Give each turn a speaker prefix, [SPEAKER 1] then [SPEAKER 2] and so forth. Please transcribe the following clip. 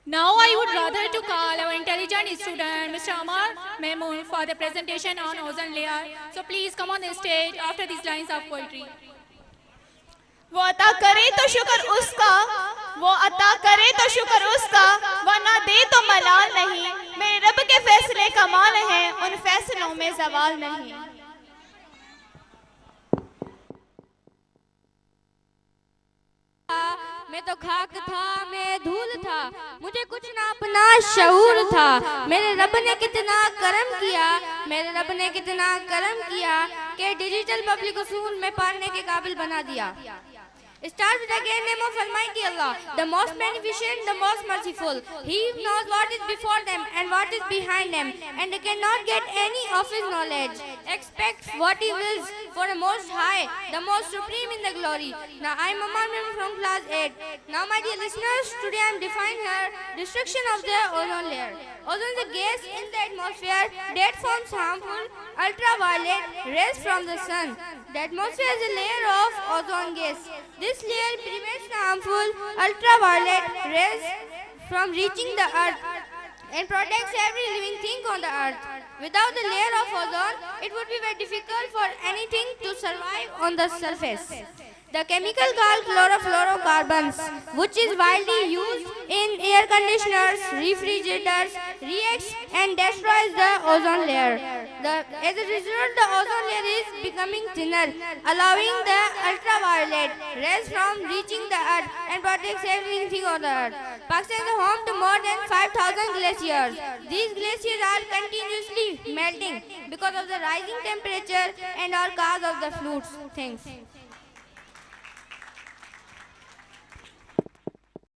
[SPEAKER 1] Now I would rather to call our intelligent student, Mr. Amar Mehmood, for the presentation on ozone layer. So please come on the stage after these lines of poetry.
[SPEAKER 2] वो अता करे तो शुक्र उसका, वो अता करे तो शुक्र उसका, वरना दे तो मलाल नहीं। मेरे रब के फैसले कमाल हैं, उन फैसलों में जवाल नहीं।
[SPEAKER 3] मैं तो खाक था, मैं धूल था, मुझे कुछ ना अपना शऊर था। मेरे रब ने कितना करम किया, मेरे रब ने कितना करम किया कि डिजिटल पब्लिक स्कूल में पढ़ने के काबिल बना दिया। Start with the great name of Almighty Allah, the most beneficent, the most merciful. He knows what is before them and what is behind them, and they cannot get any of His knowledge. Expect what He wills for the Most High, the most supreme in the glory. Now I am Aman from class 8. Now my dear listeners, today I am defining here destruction of the ozone layer. Ozone is a gas in the atmosphere that forms harmful ultraviolet rays from the sun. The atmosphere is a layer of ozone gas. This layer prevents the harmful ultraviolet rays from reaching the earth and protects every living thing on the earth. Without the layer of ozone, it would be very difficult for anything to survive on the surface. The chemical called chlorofluorocarbons, which is widely used in air conditioners, refrigerators, reacts and destroys the ozone layer. As a result, the ozone layer is becoming thinner, allowing the ultraviolet rays from reaching the earth and protects everything on the earth. Pakistan is home to more than 5,000 glaciers. These glaciers are continuously melting because of the rising temperature and are cause of the floods. Thanks.